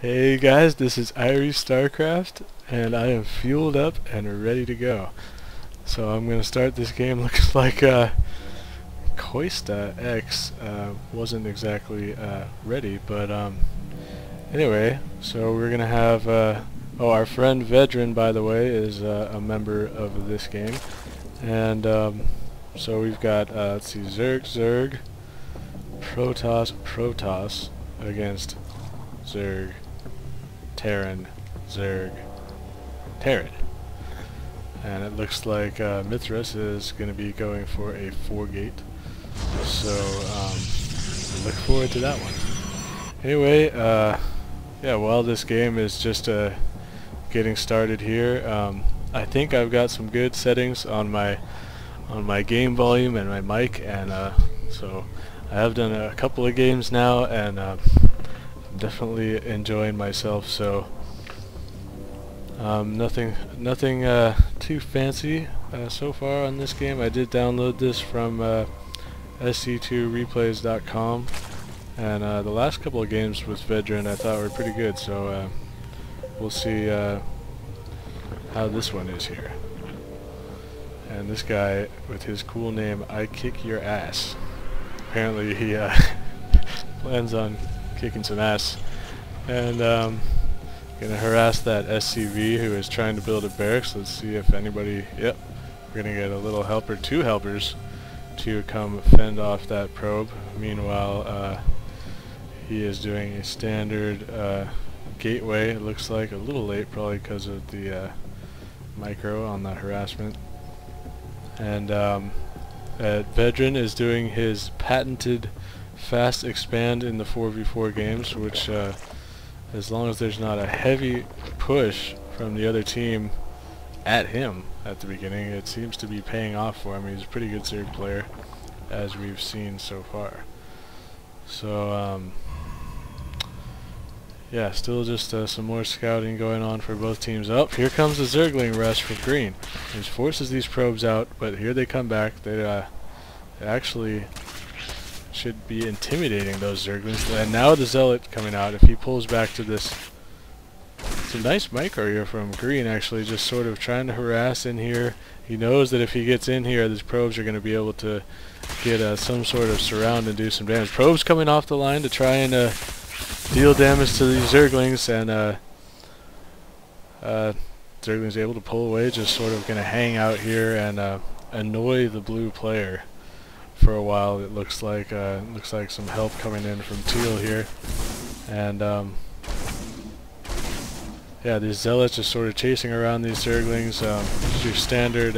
Hey guys, this is Irie StarCraft, and I am fueled up and ready to go. So I'm gonna start this game. Looks like chOistaX wasn't exactly ready, but anyway, so we're gonna have oh, our friend Vedran, by the way, is a member of this game, and so we've got let's see, Zerg, Protoss against Zerg, Terran, Zerg, Terran. And it looks like Mithras is going to be going for a 4-gate. So, look forward to that one. Anyway, yeah, while this game is just getting started here, I think I've got some good settings on my game volume and my mic, and so I have done a couple of games now, and definitely enjoying myself. So nothing too fancy so far on this game. I did download this from sc2replays.com, and the last couple of games with Vedran I thought were pretty good, so we'll see how this one is here. And this guy with his cool name, iKickYourAss, apparently he plans on kicking some ass, and gonna harass that SCV who is trying to build a barracks. Let's see if anybody, yep, we're gonna get a little helper, 2 helpers, to come fend off that probe. Meanwhile, he is doing a standard gateway. It looks like a little late, probably because of the micro on the harassment. And Vedran is doing his patented fast expand in the 4v4 games, which as long as there's not a heavy push from the other team at him at the beginning, it seems to be paying off for him. He's a pretty good Zerg player, as we've seen so far. So yeah, still just some more scouting going on for both teams. Oh, here comes the Zergling rush from green. He forces these probes out, but here they come back. They actually should be intimidating those Zerglings. And now the Zealot coming out. If he pulls back to this, it's a nice micro here from green, actually, just sort of trying to harass in here. He knows that if he gets in here, these probes are going to be able to get some sort of surround and do some damage. Probes coming off the line to try and deal damage to these Zerglings, and Zerglings able to pull away, just sort of going to hang out here and annoy the blue player for a while. It looks like some help coming in from Teal here, and yeah, these Zealots just sort of chasing around these Zerglings. Just your standard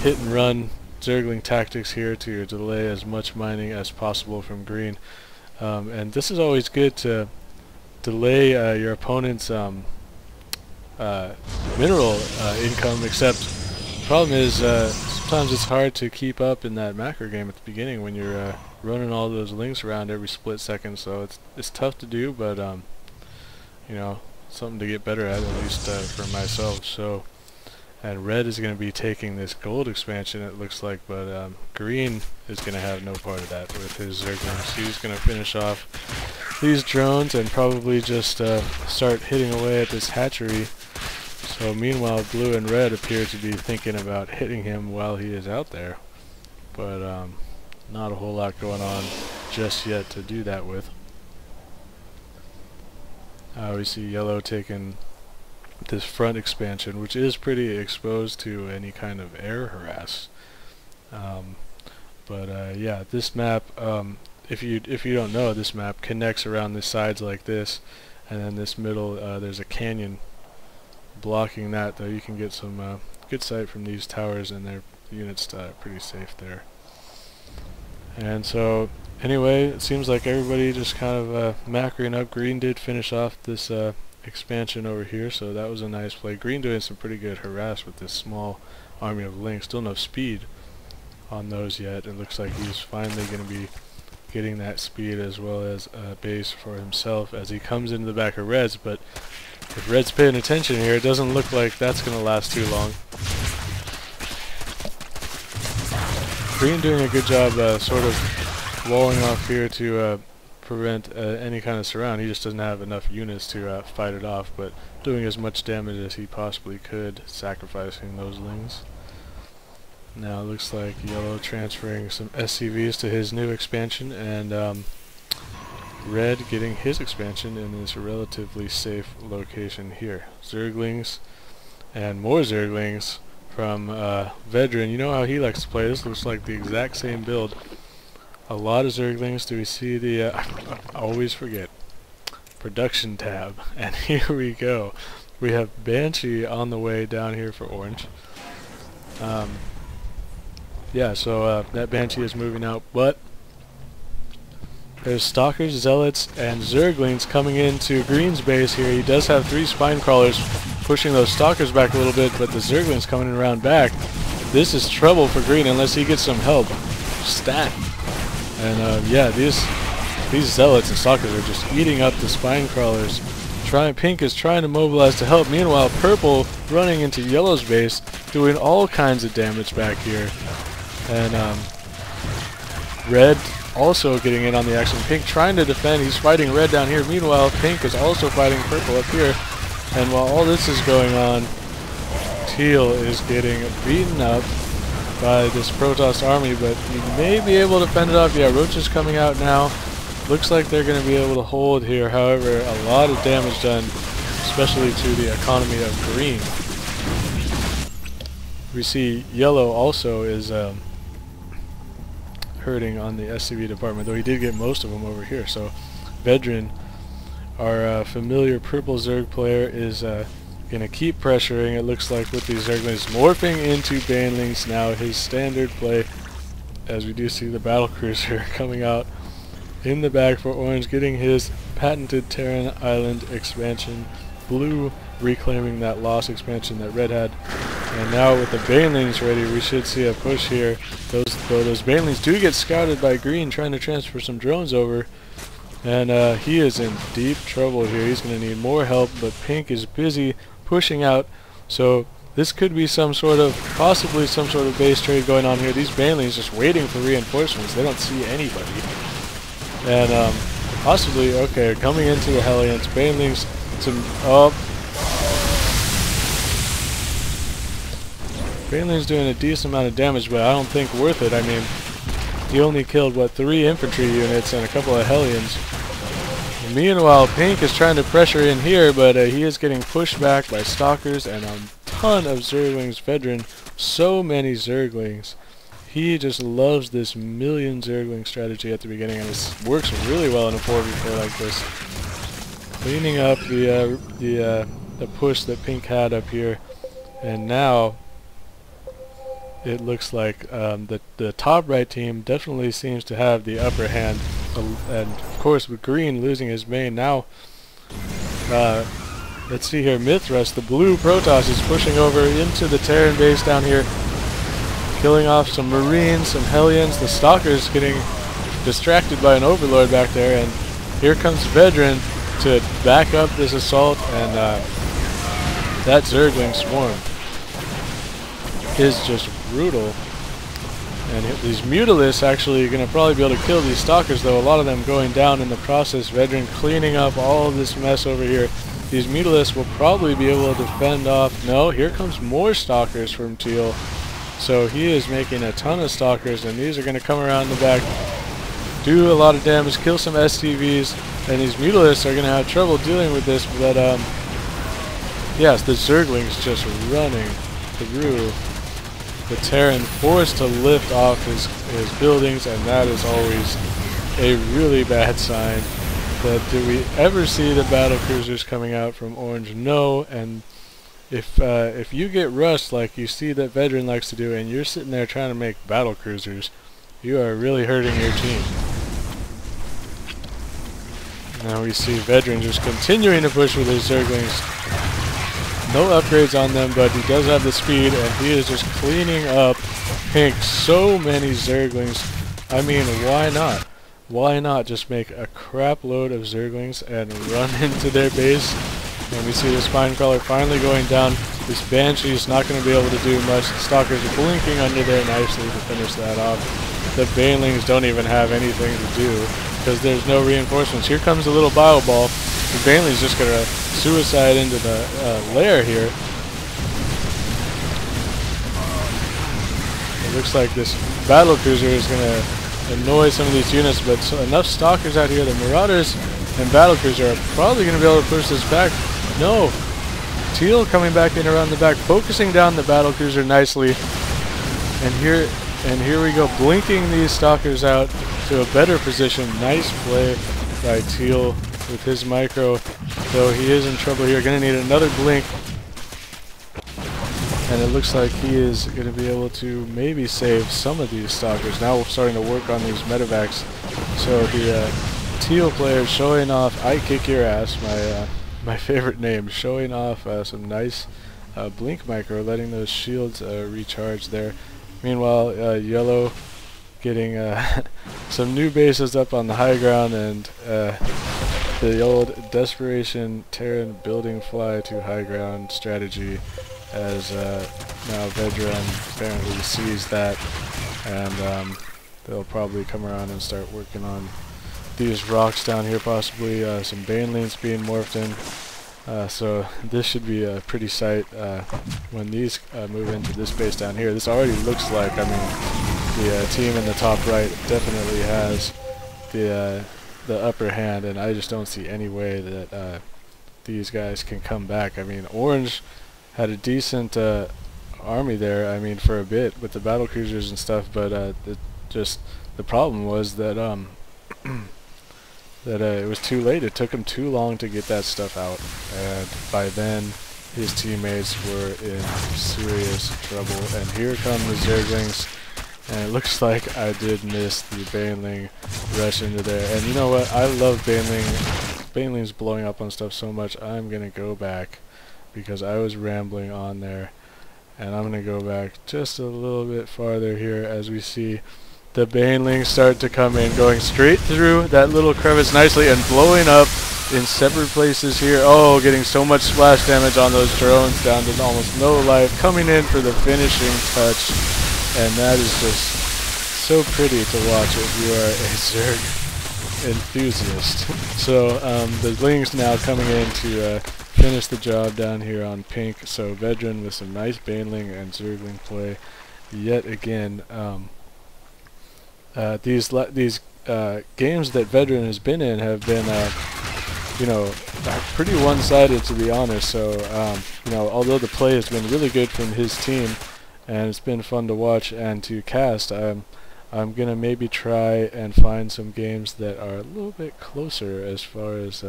hit and run Zergling tactics here to delay as much mining as possible from green. And this is always good to delay your opponent's mineral income, except the problem is sometimes it's hard to keep up in that macro game at the beginning when you're running all those links around every split second. So it's tough to do, but you know, something to get better at least for myself. So, and red is going to be taking this gold expansion, it looks like, but green is going to have no part of that with his Zerglings. He's going to finish off these drones and probably just start hitting away at this hatchery. So meanwhile, blue and red appear to be thinking about hitting him while he is out there, but not a whole lot going on just yet to do that with. We see yellow taking this front expansion, which is pretty exposed to any kind of air harass. But yeah, this map, if you don't know, this map connects around the sides like this, and then this middle, there's a canyon blocking that, though you can get some good sight from these towers, and their units pretty safe there. And so anyway, it seems like everybody just kind of macroing up. Green did finish off this expansion over here, so that was a nice play. Green doing some pretty good harass with this small army of links. Still no speed on those yet. It looks like he's finally going to be getting that speed as well as a base for himself as he comes into the back of Reds, but if Red's paying attention here, it doesn't look like that's going to last too long. Green doing a good job sort of walling off here to prevent any kind of surround. He just doesn't have enough units to fight it off, but doing as much damage as he possibly could, sacrificing those lings. Now it looks like Yellow transferring some SCVs to his new expansion, and Red getting his expansion in this relatively safe location here. Zerglings and more Zerglings from Vedran. You know how he likes to play. This looks like the exact same build. A lot of Zerglings. Do we see the I always forget production tab, and here we go. We have Banshee on the way down here for Orange. Yeah, so that Banshee is moving out, but there's Stalkers, Zealots, and Zerglings coming into Green's base here. He does have 3 Spine Crawlers pushing those Stalkers back a little bit, but the Zerglings coming around back. This is trouble for Green unless he gets some help. Stat. And yeah, these Zealots and Stalkers are just eating up the Spine Crawlers. Pink is trying to mobilize to help. Meanwhile, Purple running into Yellow's base, doing all kinds of damage back here. And Red also getting in on the action. Pink trying to defend. He's fighting Red down here. Meanwhile, Pink is also fighting Purple up here. And while all this is going on, Teal is getting beaten up by this Protoss army, but he may be able to fend it off. Yeah, Roach is coming out now. Looks like they're going to be able to hold here. However, a lot of damage done, especially to the economy of Green. We see Yellow also is hurting on the SCV department, though he did get most of them over here. So Vedran, our familiar purple Zerg player, is going to keep pressuring, it looks like, with these Zerglings morphing into Banelings now. His standard play, as we do see the battlecruiser coming out in the back for Orange, getting his patented Terran Island expansion. Blue reclaiming that lost expansion that Red had. And now with the Banelings ready, we should see a push here. Those Banelings do get scouted by Green, trying to transfer some drones over. And he is in deep trouble here. He's going to need more help, but Pink is busy pushing out. So this could be possibly some sort of base trade going on here. These Banelings just waiting for reinforcements. They don't see anybody. And possibly, okay, coming into the Hellions, Banelings, Banelings doing a decent amount of damage, but I don't think worth it. I mean, he only killed, what, 3 infantry units and a couple of Hellions. And meanwhile, Pink is trying to pressure in here, but he is getting pushed back by Stalkers and a ton of Zerglings. Vedran, so many Zerglings. He just loves this million Zergling strategy at the beginning, and it works really well in a 4v4 like this. Cleaning up the push that Pink had up here, and now it looks like the top right team definitely seems to have the upper hand, and of course with Green losing his main now. Let's see here, Mithras, the blue Protoss, is pushing over into the Terran base down here, killing off some Marines, some Hellions. The Stalkers getting distracted by an Overlord back there, and here comes Vedran to back up this assault, and that Zergling swarm is just brutal. And these Mutalisks actually going to probably be able to kill these Stalkers, though a lot of them going down in the process. Vedran cleaning up all of this mess over here. These Mutalisks will probably be able to defend off. No, here comes more Stalkers from Teal. So he is making a ton of Stalkers, and these are going to come around the back, do a lot of damage, kill some STVs, and these Mutalisks are going to have trouble dealing with this. But yes, the Zerglings just running through the Terran, forced to lift off his buildings, and that is always a really bad sign. But do we ever see the battlecruisers coming out from Orange? No. And if you get rushed like you see that Vedran likes to do, and you're sitting there trying to make battlecruisers, you are really hurting your team. Now we see Vedran just continuing to push with his Zerglings. No upgrades on them, but he does have the speed, and he is just cleaning up Pink. So many Zerglings. I mean, why not? Why not just make a crap load of Zerglings and run into their base? And we see the Spine Crawler finally going down. This Banshee is not going to be able to do much. The Stalkers are blinking under there nicely to finish that off. The Banelings don't even have anything to do. because there's no reinforcements. Here comes a little bio ball. The Baneling's just going to suicide into the lair here. It looks like this battle cruiser is going to annoy some of these units, but enough stalkers out here. The Marauders and battle cruiser are probably going to be able to push this back. No. Teal coming back in around the back, focusing down the battle cruiser nicely. And here we go, blinking these stalkers out to a better position. Nice play by Teal with his micro, though he is in trouble here. Going to need another blink. And it looks like he is going to be able to maybe save some of these stalkers. Now we're starting to work on these medevacs. So the Teal player showing off iKickYourAss, my favorite name, showing off some nice blink micro, letting those shields recharge there. Meanwhile, Yellow getting some new bases up on the high ground, and the old Desperation Terran building fly to high ground strategy, as now Vedran apparently sees that, and they'll probably come around and start working on these rocks down here, possibly some Banelings being morphed in. So this should be a pretty sight when these move into this base down here. This already looks like, I mean, the team in the top right definitely has the upper hand, and I just don't see any way that these guys can come back. I mean, Orange had a decent army there, I mean, for a bit with the battle cruisers and stuff, but the problem was that it was too late. It took him too long to get that stuff out, and by then his teammates were in serious trouble. And here come the Zerglings, and it looks like I did miss the Baneling rush into there. And you know what? I love Banelings blowing up on stuff so much. I'm gonna go back because I was rambling on there, and I'm gonna go back just a little bit farther here as we see the Banelings start to come in, going straight through that little crevice nicely and blowing up in separate places here. Oh, getting so much splash damage on those drones, down to almost no life, coming in for the finishing touch. And that is just so pretty to watch if you are a Zerg enthusiast. So the Lings now coming in to finish the job down here on pink. So Vedran with some nice Baneling and Zergling play yet again. These games that Vedran has been in have been, you know, pretty one-sided, to be honest. So, you know, although the play has been really good from his team, and it's been fun to watch and to cast, I'm gonna maybe try and find some games that are a little bit closer as far as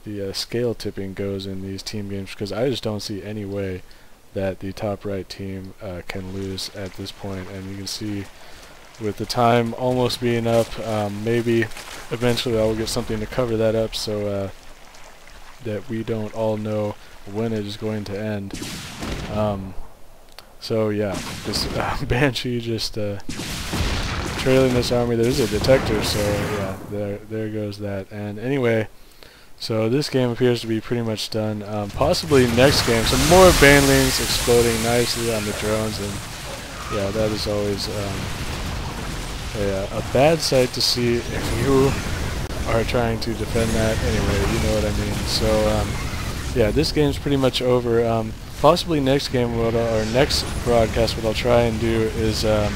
the scale tipping goes in these team games, because I just don't see any way that the top right team can lose at this point. And you can see, with the time almost being up, maybe eventually I will get something to cover that up, so that we don't all know when it is going to end. So yeah, this Banshee just trailing this army. There's a detector, so yeah, there goes that. And anyway, so this game appears to be pretty much done. Possibly next game, some more Banelings exploding nicely on the drones, and yeah, that is always a bad sight to see if you are trying to defend that. Anyway, you know what I mean. So yeah, this game's pretty much over. Possibly next game, or next broadcast, what I'll try and do is I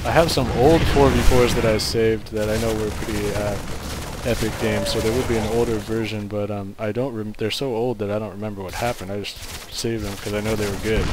have some old 4v4s that I saved that I know were pretty epic games, so there will be an older version, but they're so old that I don't remember what happened. I just saved them because I know they were good.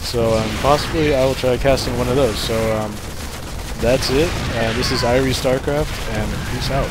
So possibly I will try casting one of those. So that's it. This is Irie StarCraft, and peace out.